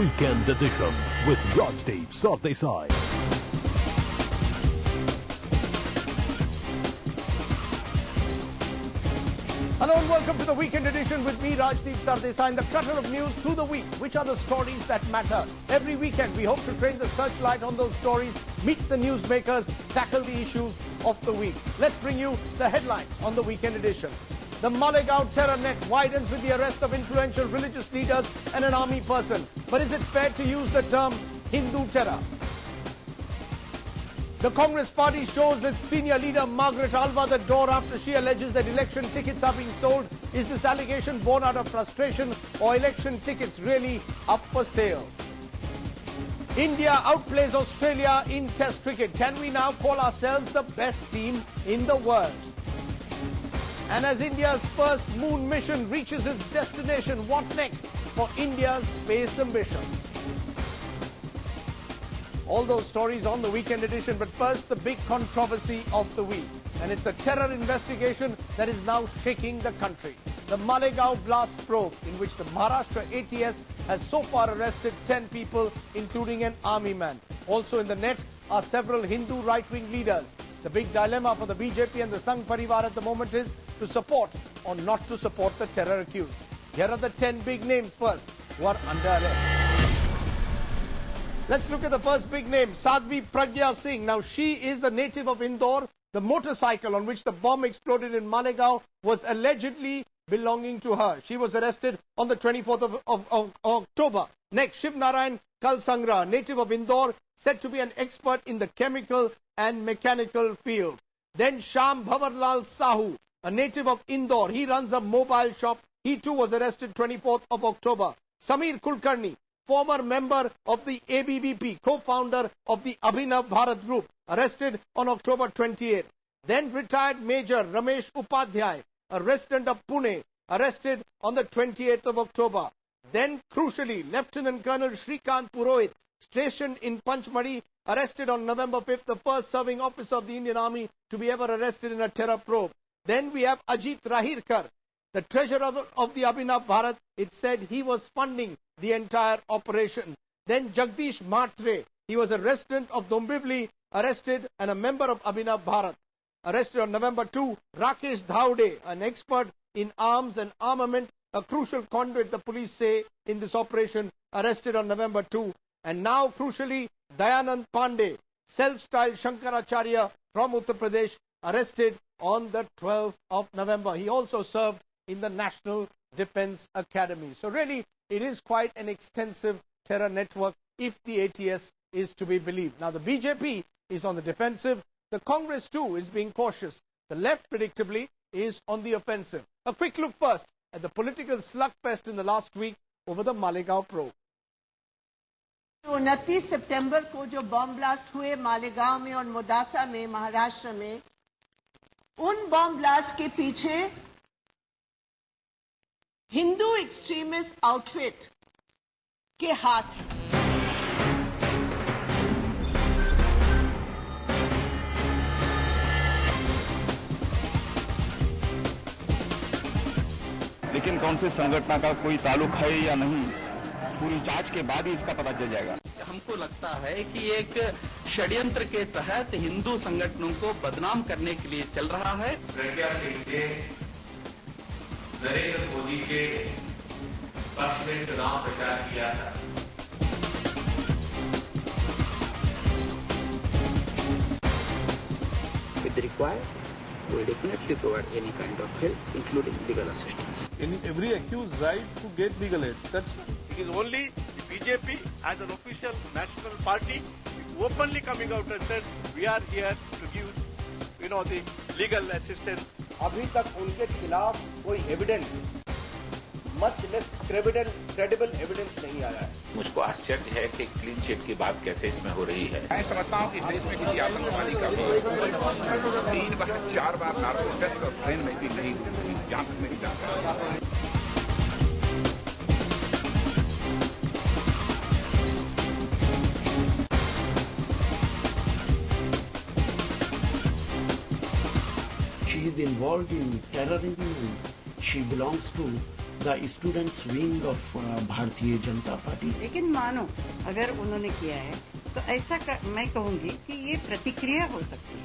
Weekend Edition with Rajdeep Sardesai. Hello and welcome to the Weekend Edition with me, Rajdeep Sardesai, in the clutter of news through the week. Which are the stories that matter? Every weekend, we hope to train the searchlight on those stories, meet the newsmakers, tackle the issues of the week. Let's bring you the headlines on the Weekend Edition. The Malegaon terror net widens with the arrests of influential religious leaders and an army person. But is it fair to use the term Hindu terror? The Congress party shows its senior leader Margaret Alva the door after she alleges that election tickets are being sold. Is this allegation born out of frustration or election tickets really up for sale? India outplays Australia in Test cricket. Can we now call ourselves the best team in the world? And as India's first moon mission reaches its destination, what next for India's space ambitions? All those stories on the Weekend Edition, but first the big controversy of the week. And it's a terror investigation that is now shaking the country. The Malegaon blast probe, in which the Maharashtra ATS has so far arrested 10 people, including an army man. Also in the net are several Hindu right-wing leaders. The big dilemma for the BJP and the Sangh Parivar at the moment is to support or not to support the terror accused. Here are the 10 big names first who are under arrest. Let's look at the first big name, Sadhvi Pragya Singh. Now, she is a native of Indore. The motorcycle on which the bomb exploded in Malegaon was allegedly belonging to her. She was arrested on the 24th of October. Next, Shiv Narayan Kalsangra, native of Indore, said to be an expert in the chemical and mechanical field. Then Sham Bhavarlal Sahu, a native of Indore. He runs a mobile shop. He too was arrested 24th of October. Samir Kulkarni, former member of the ABVP, co-founder of the Abhinav Bharat Group, arrested on October 28th. Then retired Major Ramesh Upadhyay, a resident of Pune, arrested on the 28th of October. Then, crucially, Lieutenant Colonel Shrikant Purohit, stationed in Panchmadi, arrested on November 5th, the first serving officer of the Indian Army to be ever arrested in a terror probe. Then we have Ajit Rahirkar, the treasurer of the Abhinav Bharat. It said he was funding the entire operation. Then Jagdish Matre, he was a resident of Dombivli, arrested, and a member of Abhinav Bharat. Arrested on November 2, Rakesh Dhaude, an expert in arms and armament, a crucial conduit, the police say, in this operation, arrested on November 2. And now, crucially, Dayanand Pandey, self-styled Shankaracharya from Uttar Pradesh, arrested on the 12th of November. He also served in the National Defense Academy. So really, it is quite an extensive terror network if the ATS is to be believed. Now, the BJP is on the defensive. The Congress too is being cautious. The left, predictably, is on the offensive. A quick look first at the political slugfest in the last week over the Malegaon probe. 29 सितंबर को जो bomb blast हुए मालेगांव में और मोदासा में महाराष्ट्र में, उन bomb blast के पीछे हिंदू एक्सट्रीमिस्ट आउटफिट के हाथ हैं। लेकिन कौन से संगठन का कोई ताल्लुक है या नहीं, पूरी जांच के बाद ही इसका पता चल जाएगा। हमको लगता है कि एक षड्यंत्र के तहत हिंदू संगठनों को बदनाम करने के लिए चल रहा है। प्रज्ञा सिंह ने नरेंद्र मोदी के पक्ष में चुनाव प्रचार किया था। If required, we will definitely provide any kind of help, including legal assistance. Every accused right to get legal aid. That's it is only the BJP as an official national party openly coming out and said we are here to give the legal assistance. अभी तक उनके खिलाफ कोई evidence, much less credible evidence नहीं आया है। मुझको आश्चर्य है कि क्लीन चिट की बात कैसे इसमें हो रही है। मैं समझता हूं कि देश में किसी आतंकवादी का 3 बार 4 बार नार्को टेस्ट और ट्रेन में भी नहीं जहां तक मेरी जानकारी है। She is involved in terrorism. She belongs to the students wing of Bharatiya Janata Party. लेकिन मानो अगर उन्होंने किया है तो ऐसा मैं कहूंगी कि ये प्रतिक्रिया हो सकती है।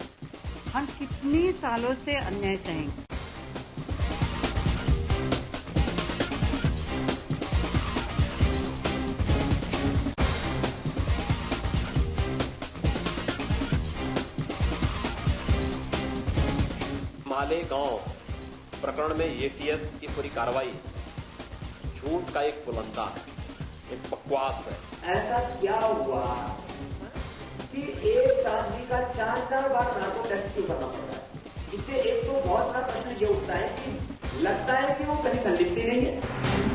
हम कितने सालों से अन्याय सहेंगे। मालेगांव प्रकरण में एटीएस की पूरी कार्रवाई झूठ का एक पुलंदा है, एक बकवास है। ऐसा क्या हुआ कि एक आदमी का 4 बार नार्को टेस्ट क्यों करना पड़ रहा है? इससे एक तो बहुत बड़ा प्रश्न ये उठता है कि लगता है कि वो कहीं संदिग्ध नहीं है।